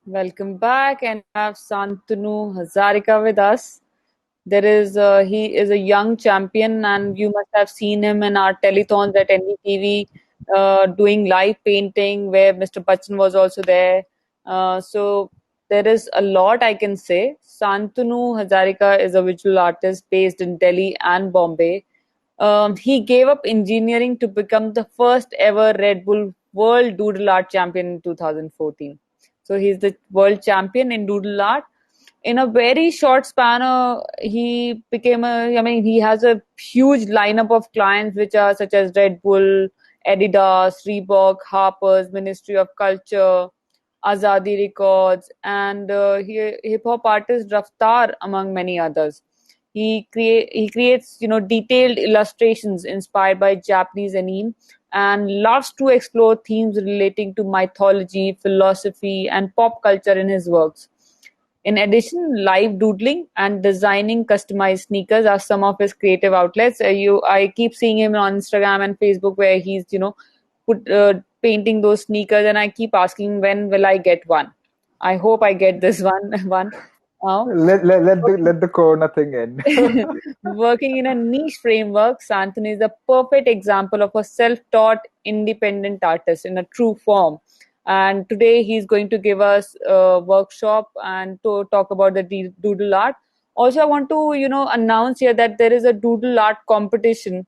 Welcome back, and we have Santanu Hazarika with us. He is a young champion, and you must have seen him in our telethons at NDTV doing live painting, where Mr. Bachchan was also there. So there is a lot I can say. Santanu Hazarika is a visual artist based in Delhi and Bombay. He gave up engineering to become the first ever Red Bull World Doodle Art Champion in 2014. So he's the world champion in doodle art. In a very short span, he became a. I mean, he has a huge lineup of clients, which are such as Red Bull, Adidas, Reebok, Harper's, Ministry of Culture, Azadi Records, and hip hop artist Raftar, among many others. He creates detailed illustrations inspired by Japanese anime and loves to explore themes relating to mythology, philosophy, and pop culture in his works. In addition, live doodling and designing customized sneakers are some of his creative outlets. I keep seeing him on Instagram and Facebook where he's put painting those sneakers, and I keep asking when will I get one. I hope I get this one now. Let the corona thing end. Working in a niche framework, Santanu is a perfect example of a self-taught, independent artist in a true form. And today he's going to give us a workshop and to talk about the doodle art. Also, I want to, announce here that there is a doodle art competition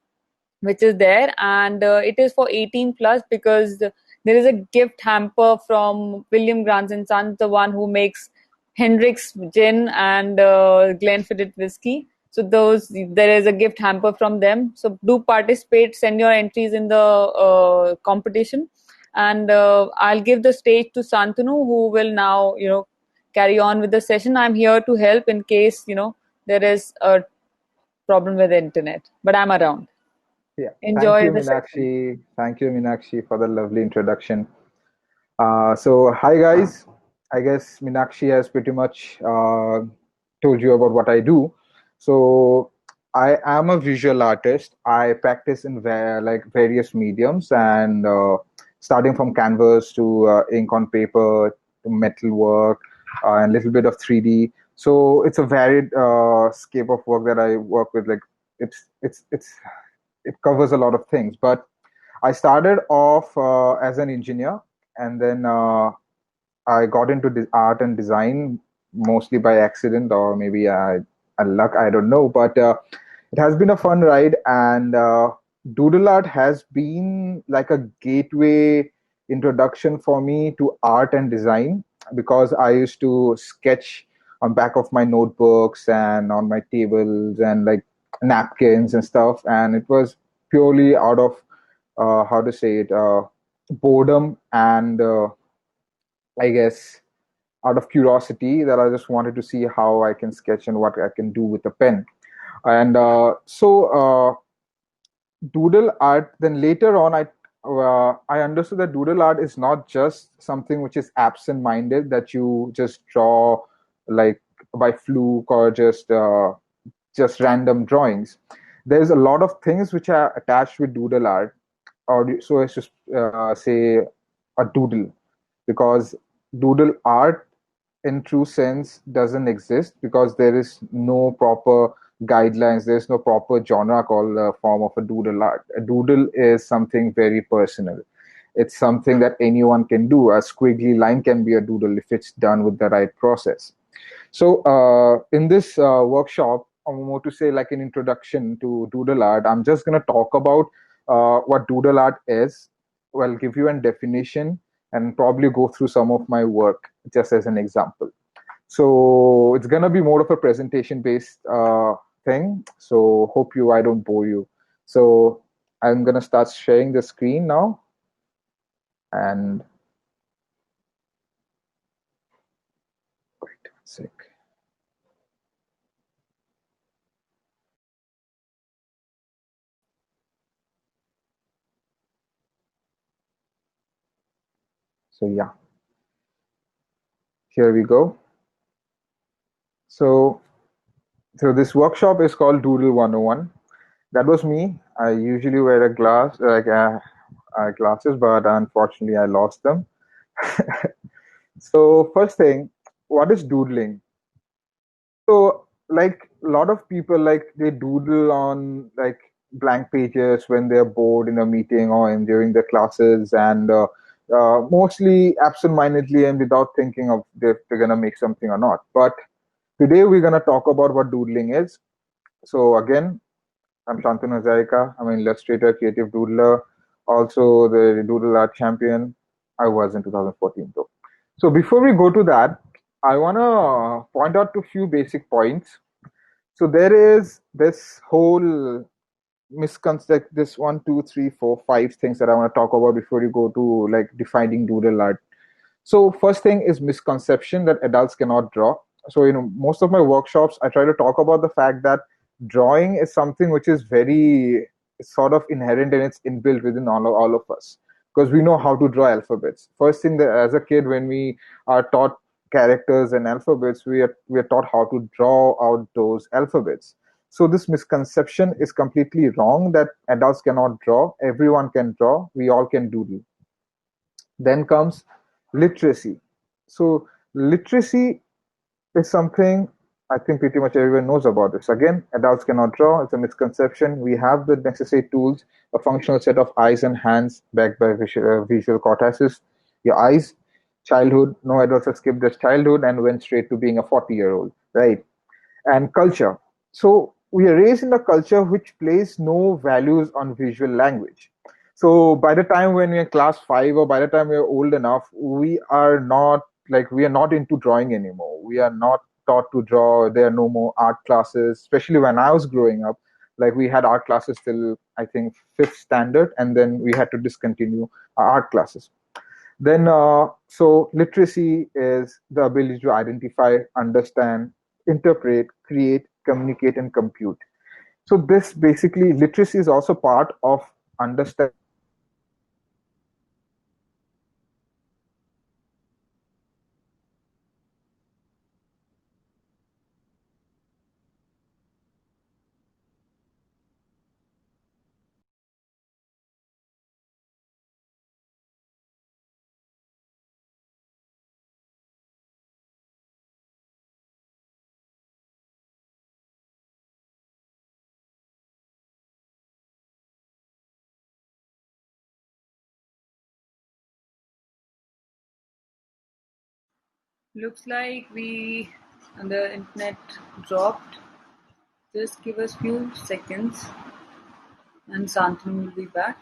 which is there, and it is for 18 plus because there is a gift hamper from William Grant and Sons, the one who makes Hendrix gin and Glenfiddich whiskey. So there is a gift hamper from them. So do participate, send your entries in the competition, and I'll give the stage to Santanu, who will now carry on with the session. I'm here to help in case there is a problem with the internet, but I'm around. Yeah. Enjoy the session. Thank you, Meenakshi, for the lovely introduction. So, hi guys. I guess Meenakshi has pretty much told you about what I do. So, I am a visual artist. I practice in various mediums, and starting from canvas to ink on paper to metal work and a little bit of 3D. So it's a varied scape of work that I work with. Like it's it covers a lot of things. But I started off as an engineer, and then I got into art and design mostly by accident, or maybe a luck. I don't know, but it has been a fun ride, and doodle art has been like a gateway introduction for me to art and design because I used to sketch on back of my notebooks and on my tables and like napkins and stuff, and it was purely out of how to say it boredom and I guess out of curiosity that I just wanted to see how I can sketch and what I can do with a pen. And doodle art. Then later on, I understood that doodle art is not just something which is absent-minded that you just draw like by fluke or just random drawings. There's a lot of things which are attached with doodle art, or so as to say a doodle, because doodle art in true sense doesn't exist because there is no proper guidelines, there's no proper genre called form of a doodle art. A doodle is something very personal. It's something that anyone can do. A squiggly line can be a doodle if it's done with the right process. So in this workshop, I'm more to say like an introduction to doodle art. I'm just going to talk about what doodle art is. Well, give you a definition and probably go through some of my work just as an example. So it's going to be more of a presentation based thing. So hope I don't bore you. So I'm going to start sharing the screen now. And wait one sec. So yeah, here we go. So this workshop is called Doodle 101. That was me. I usually wear glasses, but unfortunately I lost them. So first thing, what is doodling? So like a lot of people like they doodle on like blank pages when they're bored in a meeting or in during their classes and mostly absent-mindedly and without thinking of if they're gonna make something or not. But today we're gonna talk about what doodling is. So again, I'm Shantanu Hazarika. I'm an illustrator, creative doodler, also the Doodle Art Champion. I was in 2014 though. So before we go to that, I want to point out to few basic points. So there is this whole misconcept, this one, two, three, four, five things that I want to talk about before you go to like defining doodle art. So first thing is misconception that adults cannot draw. So most of my workshops, I try to talk about the fact that drawing is something which is very sort of inherent and it's inbuilt within all of us because we know how to draw alphabets. First thing that as a kid, when we are taught characters and alphabets, we are taught how to draw out those alphabets. So this misconception is completely wrong that adults cannot draw. Everyone can draw. We all can doodle. Then comes literacy. So literacy is something I think pretty much everyone knows about this. Again, adults cannot draw. It's a misconception. We have the necessary tools, a functional set of eyes and hands backed by visual cortices. Your eyes, childhood, no adults have skipped their childhood and went straight to being a 40-year-old, right? And culture. So we are raised in a culture which places no values on visual language. So by the time when we're in class 5 or by the time we're old enough, we are not into drawing anymore. We are not taught to draw. There are no more art classes, especially when I was growing up. Like we had art classes till I think fifth standard, and then we had to discontinue our art classes. Then, so literacy is the ability to identify, understand, interpret, create, communicate, and compute. So this basically literacy is also part of understanding. Looks like the internet dropped. Just give us few seconds and Santanu will be back.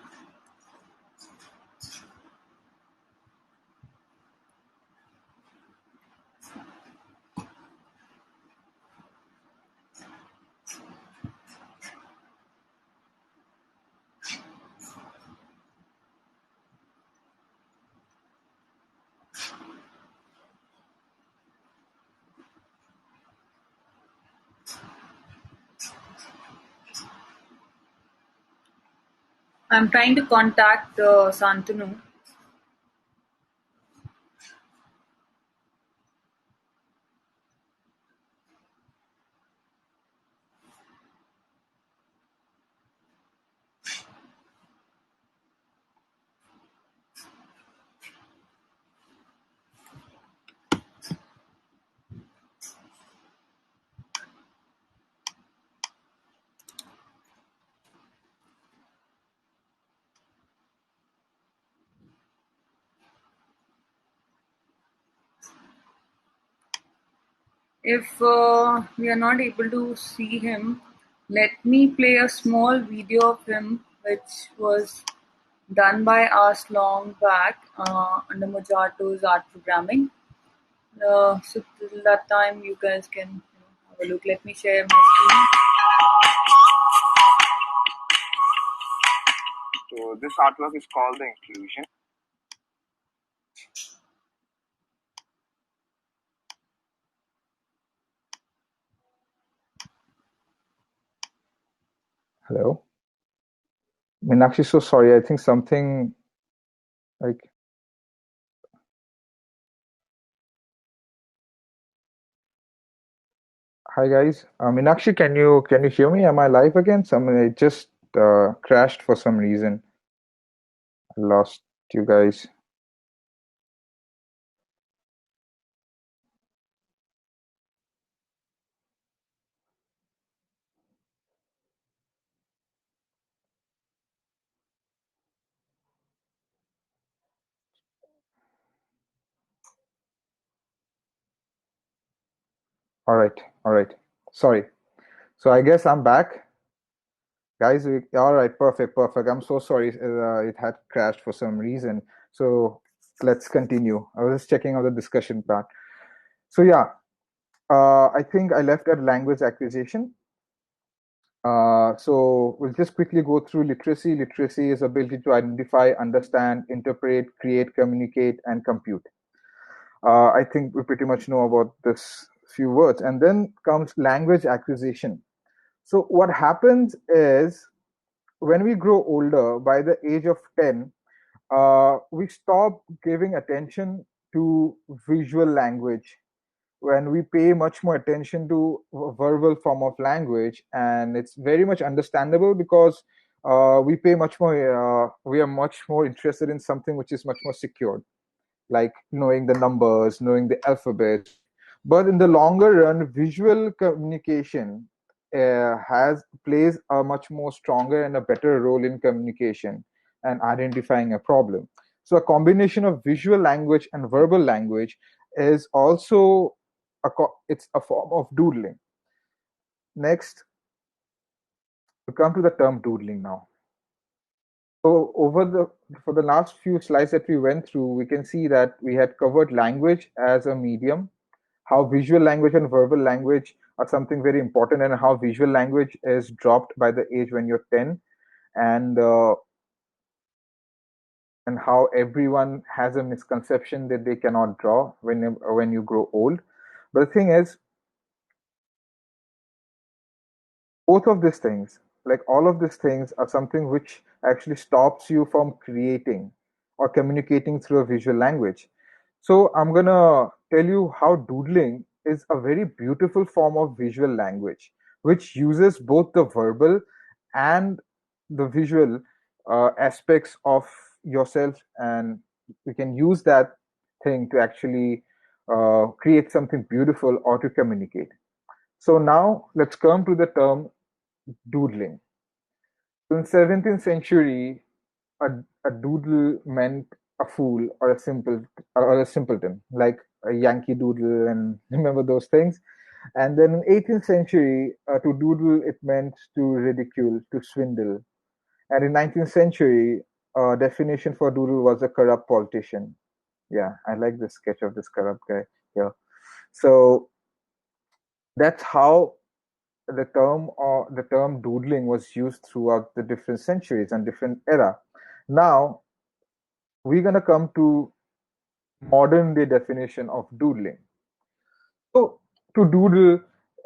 I'm trying to contact Santanu. If we are not able to see him, let me play a small video of him which was done by us long back under Mojato's art programming. So till that time, you guys can have a look. Let me share my screen. So this artwork is called the inclusion. Hello. Meenakshi, so sorry. I think something like hi guys. Meenakshi, can you hear me? Am I live again? It just crashed for some reason. I lost you guys. All right, all right. Sorry. So I guess I'm back. Guys, all right, perfect, perfect. I'm so sorry, it had crashed for some reason. So let's continue. I was just checking out the discussion part. So yeah, I think I left at language acquisition. So we'll just quickly go through literacy. Literacy is ability to identify, understand, interpret, create, communicate, and compute. I think we pretty much know about this few words. And then comes language acquisition. So what happens is when we grow older, by the age of 10, we stop giving attention to visual language when we pay much more attention to verbal form of language, and it's very much understandable because we are much more interested in something which is much more secured, like knowing the numbers, knowing the alphabet. But in the longer run, visual communication has plays a much more stronger and a better role in communication and identifying a problem. So a combination of visual language and verbal language is also it's a form of doodling. Next, we come to the term doodling now. So over the for the last few slides that we went through, we can see that we had covered language as a medium, how visual language and verbal language are something very important, and how visual language is dropped by the age when you're 10, and uh, and how everyone has a misconception that they cannot draw when you grow old. But the thing is, both of these things, like all of these things, are something which actually stops you from creating or communicating through a visual language. So I'm gonna tell you how doodling is a very beautiful form of visual language, which uses both the verbal and the visual aspects of yourself, and we can use that thing to actually create something beautiful or to communicate. So now let's come to the term doodling. So in 17th century, a, a doodle meant a fool or a simpleton, like a Yankee Doodle, and remember those things. And then in 18th century, to doodle it meant to ridicule, to swindle. And in 19th century, definition for doodle was a corrupt politician. Yeah, I like this sketch of this corrupt guy here. So that's how the term doodling was used throughout the different centuries and different era. Now we're gonna come to modern day definition of doodling. So to doodle,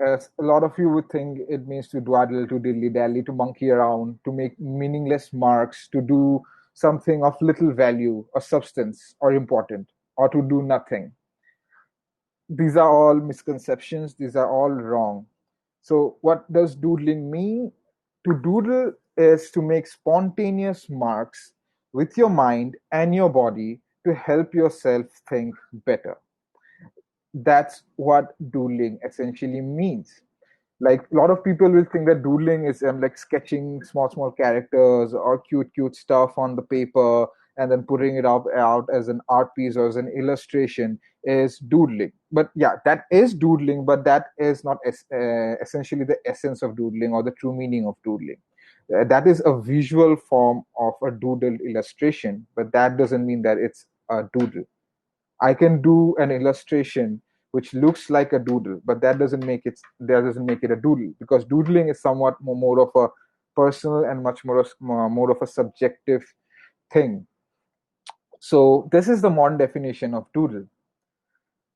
as a lot of you would think it means to dwaddle, to dilly dally, to monkey around, to make meaningless marks, to do something of little value or substance or important, or to do nothing. These are all misconceptions. These are all wrong. So, what does doodling mean? To doodle is to make spontaneous marks with your mind and your body to help yourself think better. That's what doodling essentially means. Like a lot of people will think that doodling is like sketching small characters or cute stuff on the paper and then putting it up out as an art piece or as an illustration is doodling. But yeah, that is doodling, but that is not essentially the essence of doodling or the true meaning of doodling. That is a visual form of a doodled illustration, but that doesn't mean that it's a doodle. I can do an illustration which looks like a doodle, but that doesn't make it a doodle, because doodling is somewhat more of a personal and much more of a subjective thing. So this is the modern definition of doodle: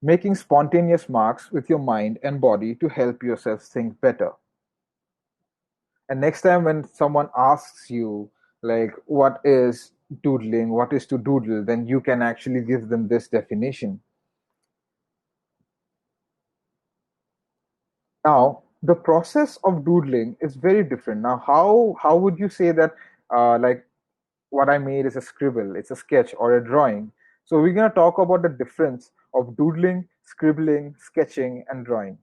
making spontaneous marks with your mind and body to help yourself think better. And next time when someone asks you, like, what is doodling, what is to doodle, then you can actually give them this definition. Now, the process of doodling is very different. Now, how would you say that, like, what I made is a scribble, it's a sketch or a drawing? So we're gonna talk about the difference of doodling, scribbling, sketching, and drawing.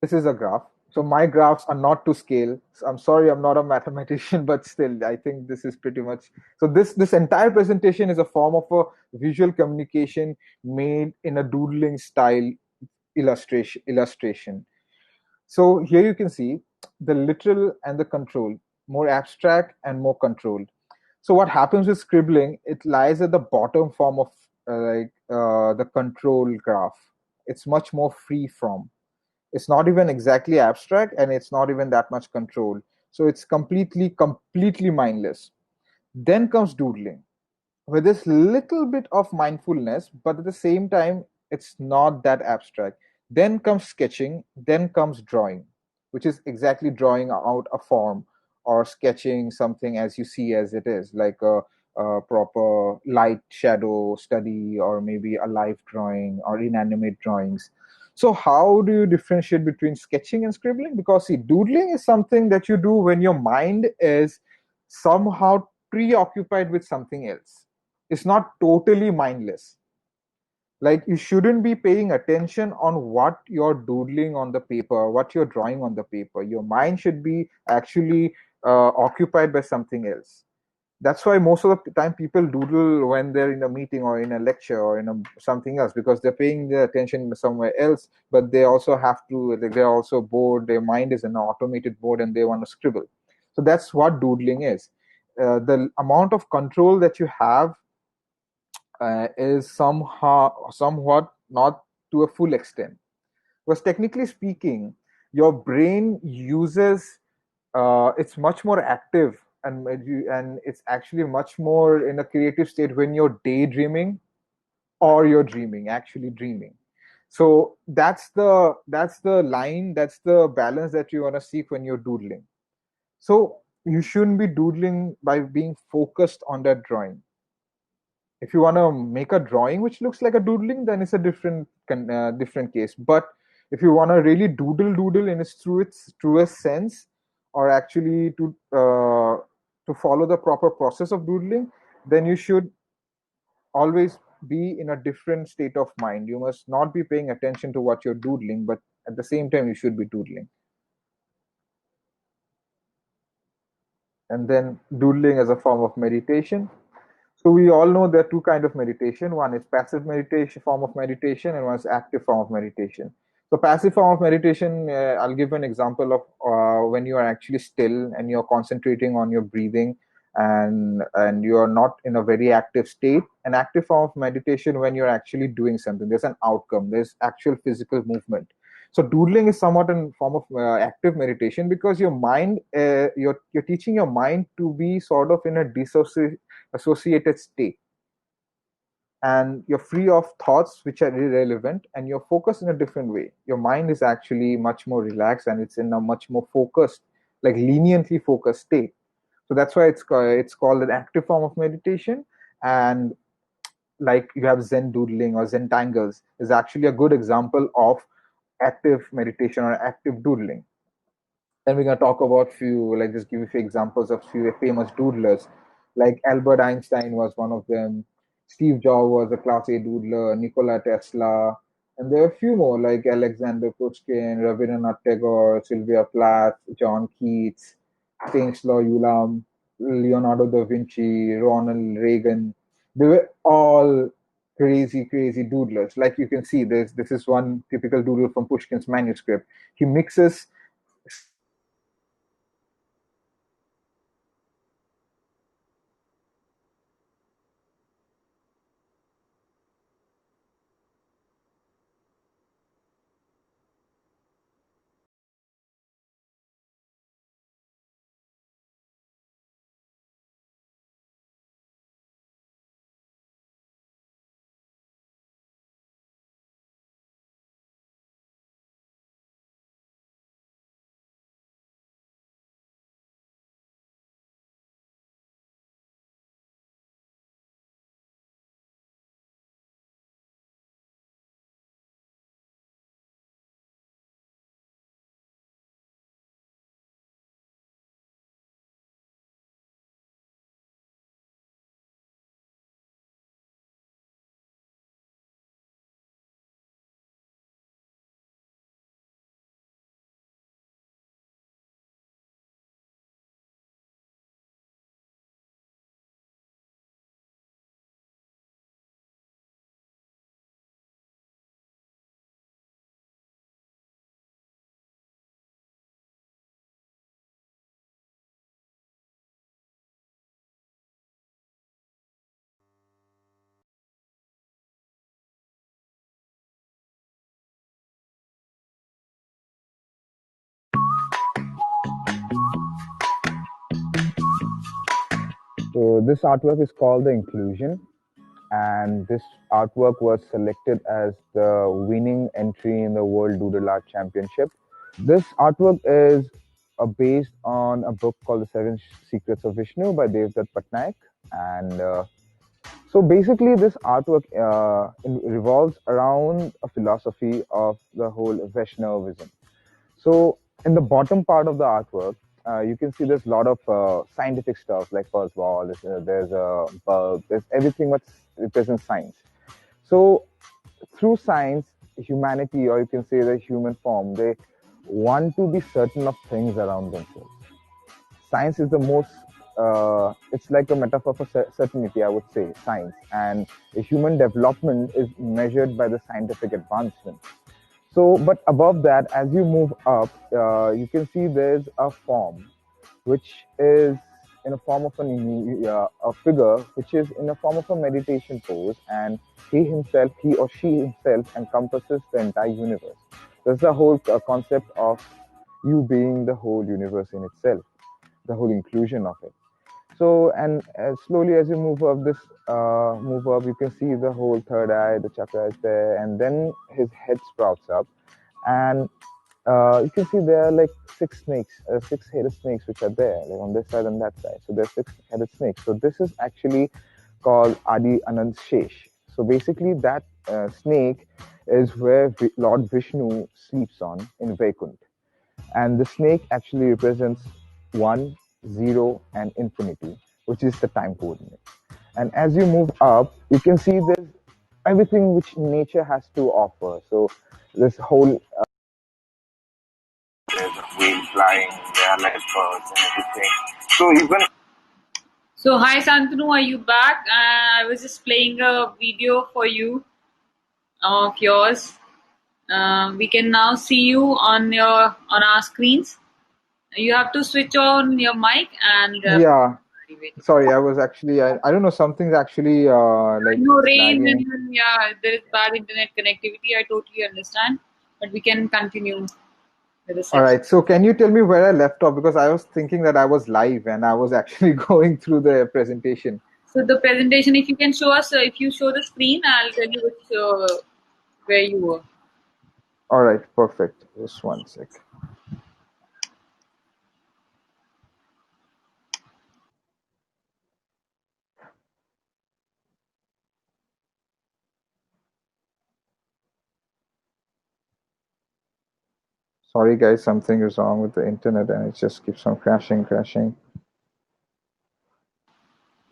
This is a graph. So my graphs are not to scale. So I'm sorry, I'm not a mathematician, but still, I think this is pretty much. So this entire presentation is a form of a visual communication made in a doodling style illustration. So here you can see the literal and the control, more abstract and more controlled. So what happens with scribbling? It lies at the bottom form of the control graph. It's much more free from. It's not even exactly abstract, and it's not even that much control. So it's completely mindless. Then comes doodling, with this little bit of mindfulness, but at the same time, it's not that abstract. Then comes sketching, then comes drawing, which is exactly drawing out a form or sketching something as you see as it is, like a proper light shadow study, or maybe a live drawing or inanimate drawings. So, how do you differentiate between sketching and scribbling? Because, see, doodling is something that you do when your mind is somehow preoccupied with something else. It's not totally mindless. Like, you shouldn't be paying attention on what you're doodling on the paper, what you're drawing on the paper. Your mind should be actually occupied by something else. That's why most of the time people doodle when they're in a meeting or in a lecture or in something else, because they're paying their attention somewhere else, but they also have to, like, they're also bored, their mind is an automated board and they want to scribble. So that's what doodling is. The amount of control that you have is somewhat not to a full extent, because technically speaking, your brain uses it's much more active, and it's actually much more in a creative state when you're daydreaming or you're dreaming, actually dreaming. So that's the line, that's the balance that you want to seek when you're doodling. So you shouldn't be doodling by being focused on that drawing. If you want to make a drawing which looks like a doodling, then it's a different case. But if you want to really doodle in its truest sense, or actually to follow the proper process of doodling, then you should always be in a different state of mind. You must not be paying attention to what you're doodling, but at the same time you should be doodling. And then doodling as a form of meditation. So we all know there are two kind of meditation. One is passive meditation form of meditation, and one is active form of meditation. So passive form of meditation, I'll give an example of when you are actually still and you're concentrating on your breathing, and you are not in a very active state. An active form of meditation, when you're actually doing something, there's an outcome, there's actual physical movement. So doodling is somewhat a form of active meditation, because your mind, you're teaching your mind to be sort of in a associated state, and you're free of thoughts which are irrelevant, and you're focused in a different way. Your mind is actually much more relaxed, and it's in a much more focused, like leniently focused state. So that's why it's called an active form of meditation. And like you have Zen doodling or Zen tangles is actually a good example of active meditation or active doodling. Then we're gonna talk about few, like just give you a few examples of few famous doodlers. Like Albert Einstein was one of them. Steve Jobs was a class A doodler. Nikola Tesla, and there are a few more like Alexander Pushkin, Rabindranath Tagore, Sylvia Plath, John Keats, Stanislaw Ulam, Leonardo da Vinci, Ronald Reagan. They were all crazy doodlers. Like you can see, this is one typical doodle from Pushkin's manuscript. He mixes So this artwork is called The Inclusion, and this artwork was selected as the winning entry in the World Doodle Art Championship. This artwork is based on a book called The Seven Secrets of Vishnu by Devdutt Patnaik. And so basically, this artwork revolves around a philosophy of the whole Vaishnavism. So in the bottom part of the artwork, you can see there's a lot of scientific stuff like Kurzweil, there's a bulb, there's everything what represents science. So through science, humanity, or you can say the human form, they want to be certain of things around themselves. Science is the most, it's like a metaphor for certainty, I would say, science. And the human development is measured by the scientific advancement. So, but above that, as you move up, you can see there's a form, which is in a form of a figure, which is in a form of a meditation pose, and he or she himself encompasses the entire universe. That's the whole concept of you being the whole universe in itself, the whole inclusion of it. So, and slowly as you move up, you can see the whole third eye, the chakra is there, and then his head sprouts up, and you can see there are like six-headed snakes which are there, like on this side and that side. So there's six-headed snakes. So this is actually called Adi Anand Shesh. So basically, that snake is where Lord Vishnu sleeps on in Vaikunt, and the snake actually represents 1, 0, and infinity, which is the time coordinate. And as you move up, you can see there's everything which nature has to offer. So this whole there's a whale flying, there are leopards and everything. So even So, hi Santanu, are you back? I was just playing a video for you of yours. We can now see you on our screens. You have to switch on your mic and Yeah, sorry, I was actually, I don't know, something's actually like no it's rain lagging. and yeah, there is bad internet connectivity. I totally understand, but we can continue with the All section. right, so can you tell me where I left off? Because I was thinking that I was live and I was actually going through the presentation. So the presentation, if you can show us, if you show the screen, I'll tell you where you were. All right, perfect. Just one sec. Sorry, guys, something is wrong with the internet and it just keeps on crashing.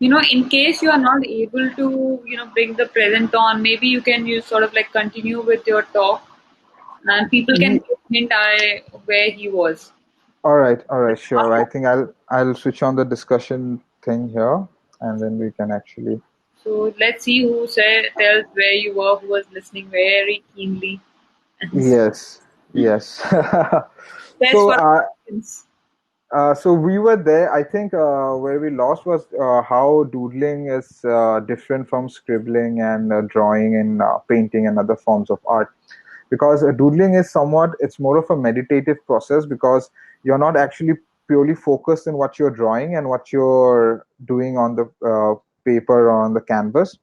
In case you are not able to, bring the present on, maybe you can use sort of like continue with your talk, and people can Ye- get hint where he was. All right, sure. I think I'll switch on the discussion thing here, and then we can actually. So let's see who tells where you were, who was listening very keenly. And Yes. test So, for uh, questions. so we were there. I think where we lost was how doodling is different from scribbling and drawing and painting and other forms of art. Because doodling is somewhat, it's more of a meditative process because you're not actually purely focused in what you're drawing and what you're doing on the paper or on the canvas.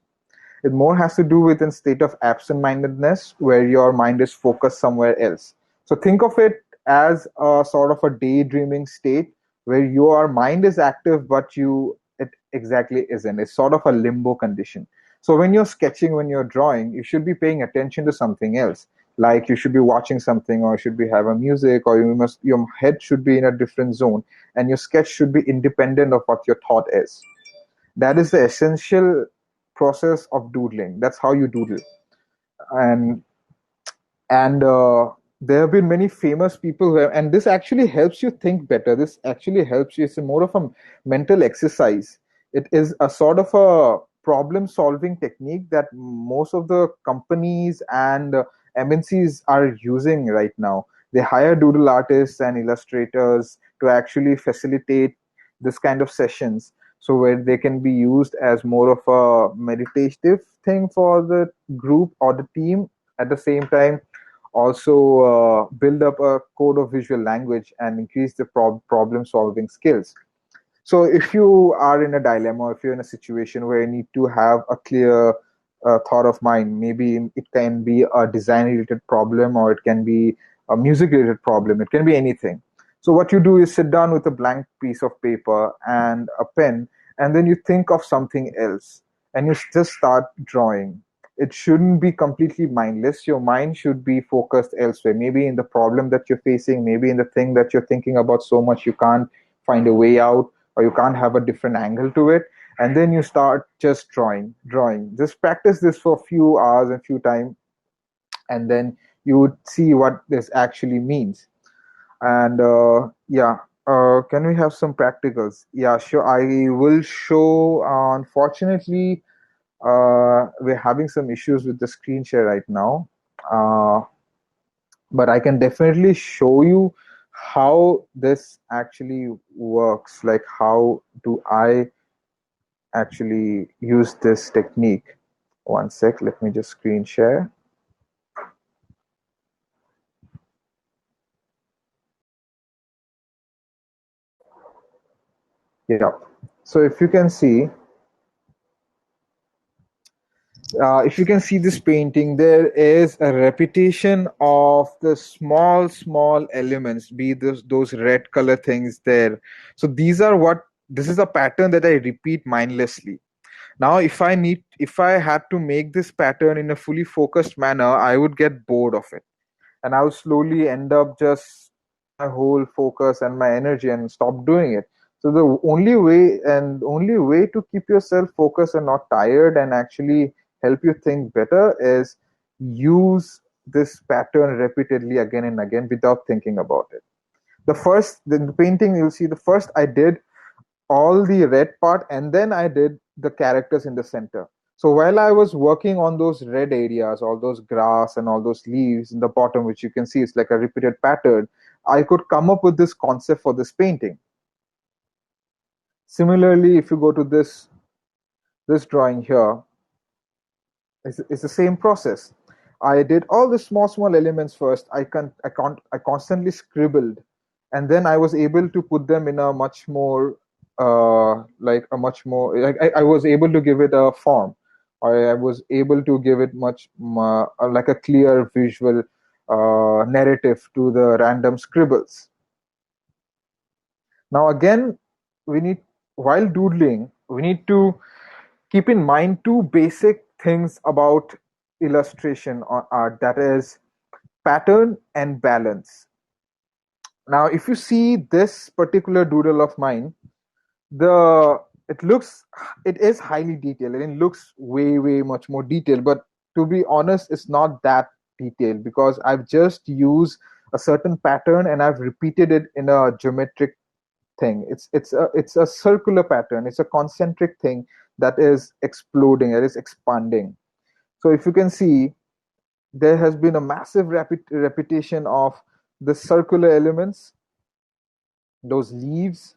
It more has to do with a state of absent-mindedness where your mind is focused somewhere else. So think of it as a sort of a daydreaming state where your mind is active, but it exactly isn't. It's sort of a limbo condition. So when you're sketching, when you're drawing, you should be paying attention to something else. Like you should be watching something, or should be have a music, or your head should be in a different zone, and your sketch should be independent of what your thought is. That is the essential process of doodling. That's how you doodle. And there have been many famous people and this actually helps you think better. This actually helps you. It's more of a mental exercise. It is a sort of a problem solving technique that most of the companies and MNCs are using right now. They hire doodle artists and illustrators to actually facilitate this kind of sessions, so where they can be used as more of a meditative thing for the group or the team. At the same time, also build up a code of visual language and increase the problem solving skills. So if you are in a dilemma, if you're in a situation where you need to have a clear thought of mind, maybe it can be a design related problem or it can be a music related problem, it can be anything. So what you do is sit down with a blank piece of paper and a pen, and then you think of something else and you just start drawing. It shouldn't be completely mindless. Your mind should be focused elsewhere, maybe in the problem that you're facing, maybe in the thing that you're thinking about so much you can't find a way out, or you can't have a different angle to it. And then you start just drawing. Just practice this for a few hours and few times, and then you would see what this actually means. And yeah, can we have some practicals? Yeah, sure. I will show. Unfortunately, we're having some issues with the screen share right now. Uh, but I can definitely show you how this actually works. Like, how do I actually use this technique? One sec, let me just screen share. Yeah. So if you can see this painting, there is a repetition of the small elements, be those red color things there. So this is a pattern that I repeat mindlessly. Now, if I had to make this pattern in a fully focused manner, I would get bored of it, and I would slowly end up just my whole focus and my energy and stop doing it. So the only way to keep yourself focused and not tired and actually help you think better is use this pattern repeatedly again and again without thinking about it. The painting, you'll see, the first I did all the red part and then I did the characters in the center. So while I was working on those red areas, all those grass and all those leaves in the bottom, which you can see is like a repeated pattern, I could come up with this concept for this painting. Similarly, if you go to this drawing here, it's the same process. I did all the small elements first. I constantly scribbled, and then I was able to put them in a much more like a much more like I was able to give it a form. I was able to give it like a clear visual narrative to the random scribbles. Now again, we need while doodling, we need to keep in mind two basic things about illustration or art, that is pattern and balance. Now if you see this particular doodle of mine, the it is highly detailed and it looks way much more detailed, but to be honest it's not that detailed because I've just used a certain pattern and I've repeated it in a geometric thing. It's a circular pattern. It's a concentric thing that is exploding, that is expanding. So if you can see, there has been a massive repetition of the circular elements, those leaves,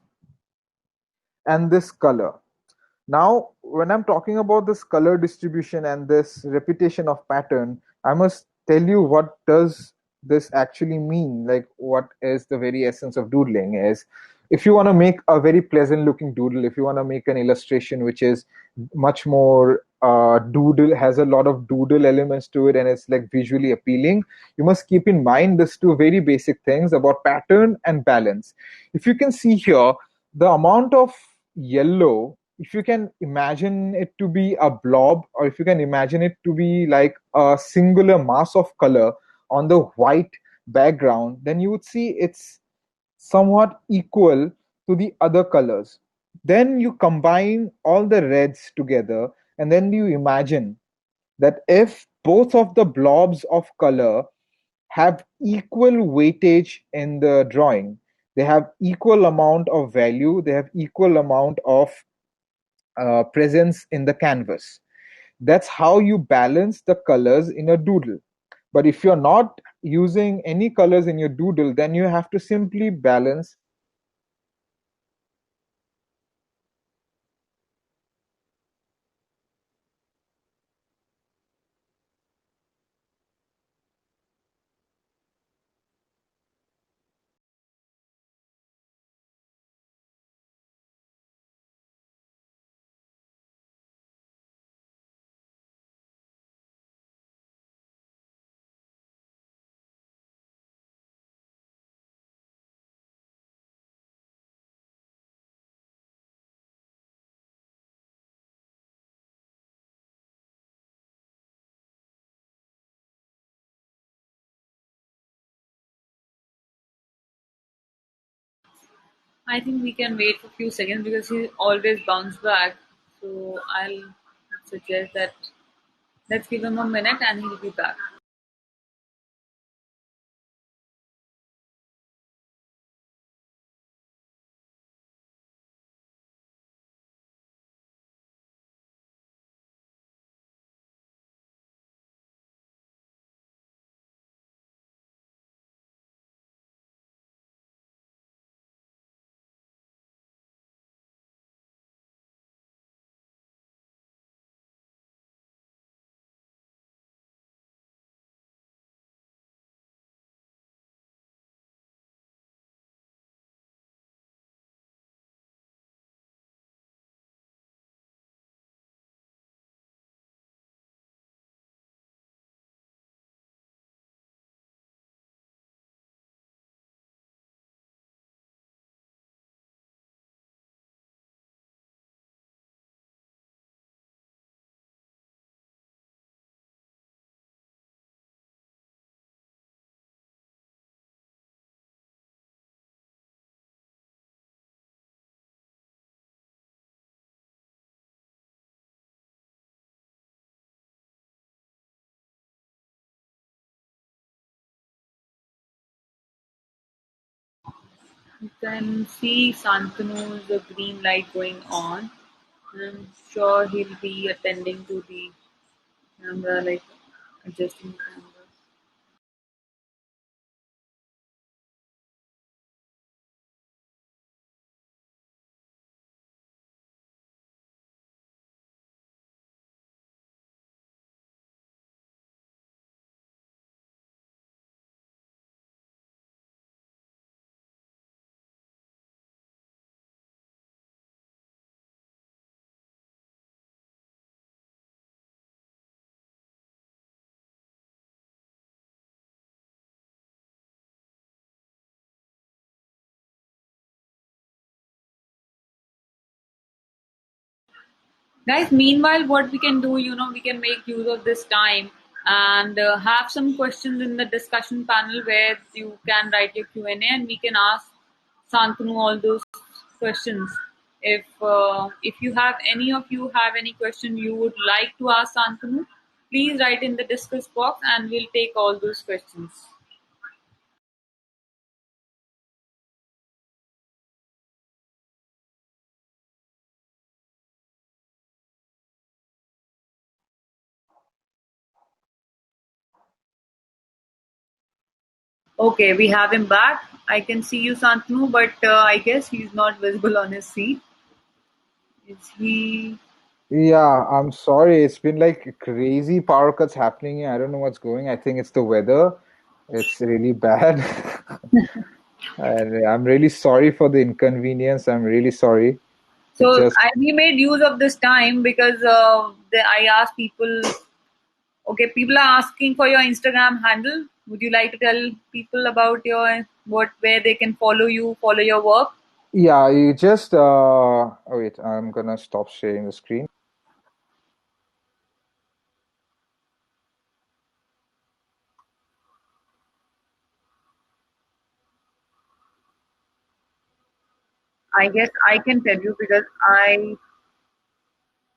and this color. Now, when I'm talking about this color distribution and this repetition of pattern, I must tell you what does this actually mean? Like, what is the very essence of doodling is, if you want to make a very pleasant looking doodle, if you want to make an illustration which is much more doodle, has a lot of doodle elements to it and it's like visually appealing, you must keep in mind these two very basic things about pattern and balance. If you can see here, the amount of yellow, if you can imagine it to be a blob, or if you can imagine it to be like a singular mass of color on the white background, then you would see it's somewhat equal to the other colors. Then you combine all the reds together, and then you imagine that if both of the blobs of color have equal weightage in the drawing, they have equal amount of value, they have equal amount of presence in the canvas. That's how you balance the colors in a doodle. But if you're not using any colors in your doodle, then you have to simply balance I think we can wait for a few seconds because he always bounce back. So I'll suggest that let's give him a minute and he'll be back. You can see Santanu's green light going on. I'm sure he'll be attending to the camera, like adjusting the camera. Guys, meanwhile, what we can do, we can make use of this time and have some questions in the discussion panel where you can write your Q&A and we can ask Santanu all those questions. If you have any question you would like to ask Santanu, please write in the discuss box and we'll take all those questions. Okay, we have him back. I can see you, Santanu, but I guess he's not visible on his seat. Is he? Yeah, I'm sorry. It's been like crazy power cuts happening here. I don't know what's going. I think it's the weather. It's really bad. And I'm really sorry for the inconvenience. I'm really sorry. It So just, we made use of this time because I asked people. Okay, people are asking for your Instagram handle. Would you like to tell people about where they can follow you, follow your work? yeah, you just, oh wait, I'm gonna stop sharing the screen. I guess I can tell you because I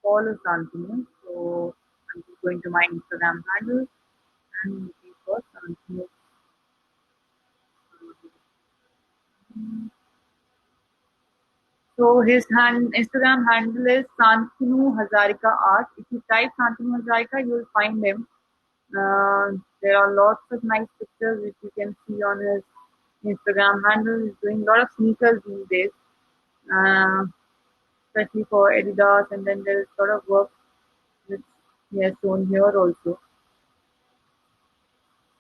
follow Santanu. So I'm just going to my Instagram handle and looking for Santanu. So his Instagram handle is Santanu Hazarika Art. If you type Santanu Hazarika, you will find him. There are lots of nice pictures which you can see on his Instagram handle. He's doing a lot of sneakers these days, uh, especially for Adidas. And then there is a lot of work which he has shown here also.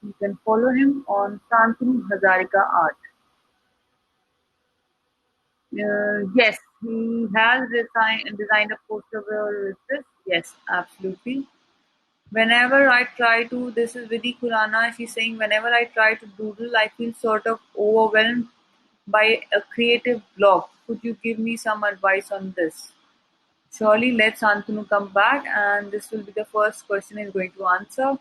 You can follow him on Santanu Hazarika Art. Yes, he has designed a poster with this. Yes, absolutely. Whenever I try to, this is Vidhi Khurana, she's saying, whenever I try to doodle, I feel sort of overwhelmed by a creative block. Could you give me some advice on this? Surely let Santanu come back, and this will be the first question he's going to answer.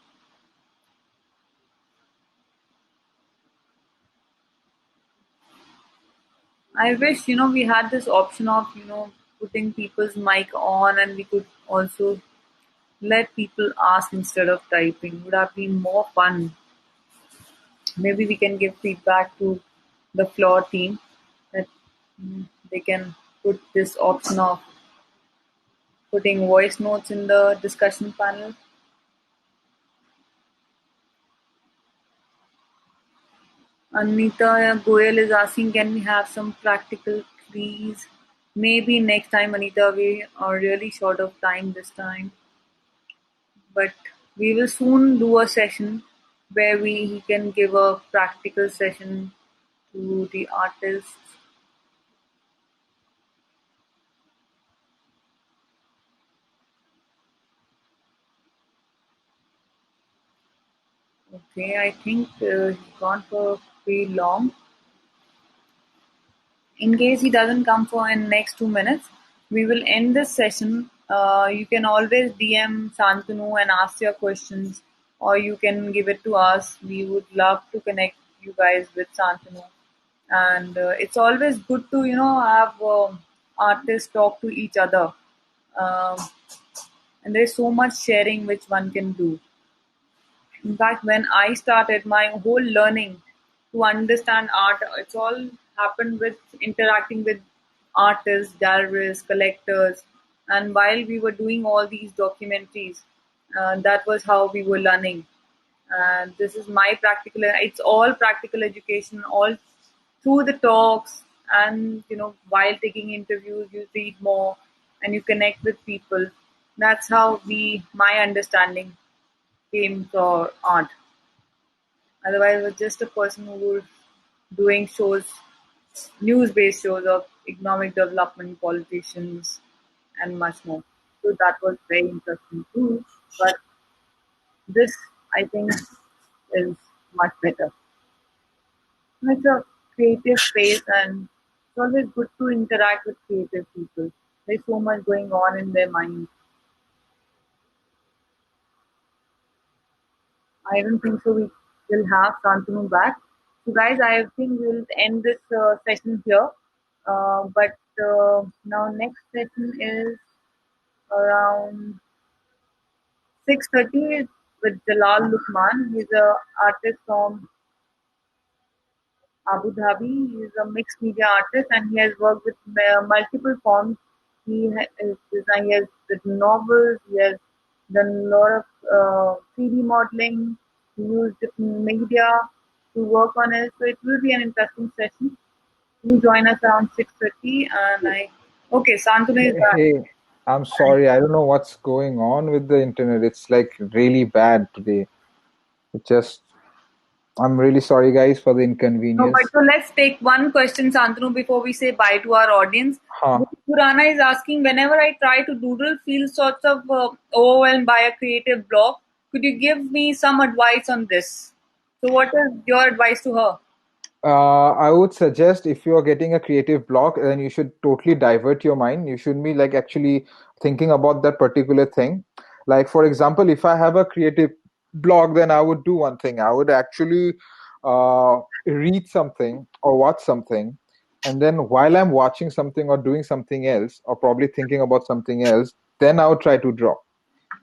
I wish, we had this option of, putting people's mic on and we could also let people ask instead of typing. Would have been more fun. Maybe we can give feedback to the floor team that they can put this option of putting voice notes in the discussion panel. Anita Goyal is asking, can we have some practical, please? Maybe next time, Anita. We are really short of time this time, but we will soon do a session where he can give a practical session to the artists. Okay, I think he's gone for pretty long. In case he doesn't come for in next 2 minutes, we will end this session. You can always DM Santanu and ask your questions, or you can give it to us. We would love to connect you guys with Santanu. And it's always good to, have artists talk to each other. Um, and there's so much sharing which one can do. In fact, when I started my whole learning to understand art, it's all happened with interacting with artists, gallerists, collectors. And while we were doing all these documentaries, that was how we were learning. And this is my practical, it's all practical education, all through the talks. And, while taking interviews, you read more and you connect with people. That's how my understanding came for art. Otherwise, I was just a person who was doing shows, news-based shows of economic development, politicians, and much more. So that was very interesting too. But this, I think, is much better. It's a creative space, and it's always good to interact with creative people. There's so much going on in their mind. I don't think so. We will have Shantanu back. So, guys, I think we'll end this session here. But now, next session is around 6:30 with Jalal Lukman. He's an artist from Abu Dhabi. He's a mixed media artist and he has worked with multiple forms. He has written novels, he has done a lot of 3D modeling, he used different media to work on it. So it will be an interesting session. You join us around 6:30 and okay, Santanu is back. Hey, I'm sorry. I don't know what's going on with the internet. It's like really bad today. It just, I'm really sorry, guys, for the No, but inconvenience. so let's take one question, Santanu, before we say bye to our audience. Huh. Purana is asking, whenever I try to doodle, feel sort of overwhelmed by a creative block. Could you give me some advice on this? So, what is your advice to her? I would suggest if you are getting a creative block, then you should totally divert your mind. You should be like actually thinking about that particular thing. Like, for example, if I have a creative block, then I would do one thing. I would actually read something or watch something. And then while I'm watching something or doing something else, or probably thinking about something else, then I would try to draw.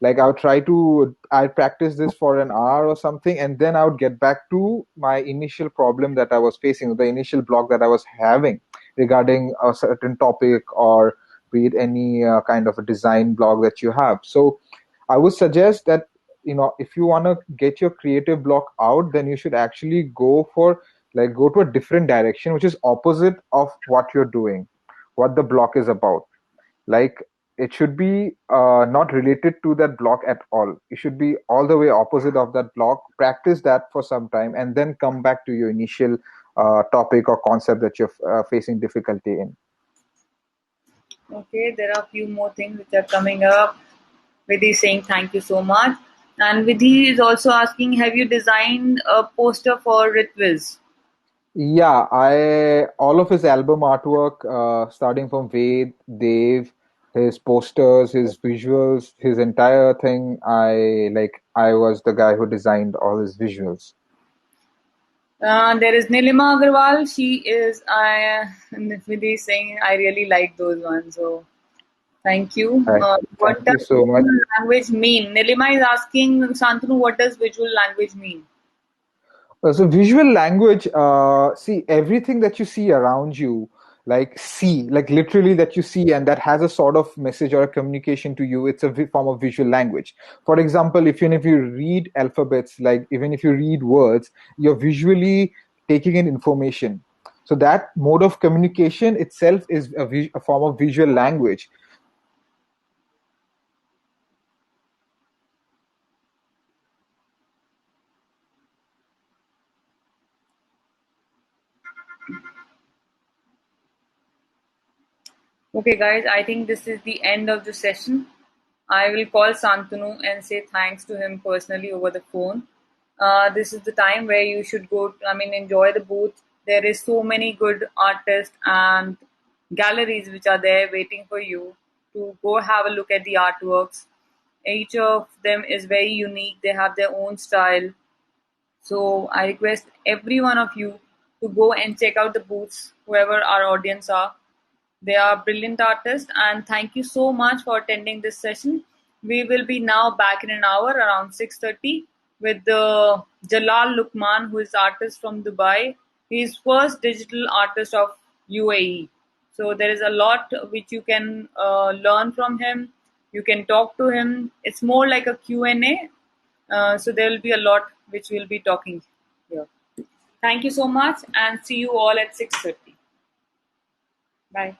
Like I practice this for an hour or something, and then I would get back to my initial problem that I was facing, the initial block that I was having regarding a certain topic, or be it any kind of a design block that you have. So I would suggest that, if you want to get your creative block out, then you should actually go to a different direction, which is opposite of what you're doing, what the block is about. Like, it should be not related to that block at all. It should be all the way opposite of that block. Practice that for some time and then come back to your initial topic or concept that you're facing difficulty in. Okay, there are a few more things which are coming up. Vidhi is saying thank you so much. And Vidhi is also asking, have you designed a poster for Ritviz? Yeah, I all of his album artwork, starting from Ved, Dave, his posters, his visuals, his entire thing. I was the guy who designed all his visuals. There is Nilima Agarwal. She is, Nidhi is saying, I really like those ones. So, thank you. Right. What Thank you does so much. visual language mean? Nilima is asking Santanu, what does visual language mean? So visual language, see everything that you see around you, like literally that you see and that has a sort of message or a communication to you, it's a form of visual language. For example, if you read alphabets, like even if you read words, you're visually taking in information. So that mode of communication itself is a form of visual language. Okay, guys, I think this is the end of the session. I will call Santanu and say thanks to him personally over the phone. This is the time where you should go, enjoy the booth. There is so many good artists and galleries which are there waiting for you to go have a look at the artworks. Each of them is very unique. They have their own style. So I request every one of you to go and check out the booths, whoever our audience are. They are brilliant artists, and thank you so much for attending this session. We will be now back in an hour around 6:30 with the Jalal Lukman, who is artist from Dubai. He is first digital artist of UAE. So there is a lot which you can learn from him. You can talk to him. It's more like a Q&A. So there will be a lot which we'll be talking here. Thank you so much, and see you all at 6:30. Bye.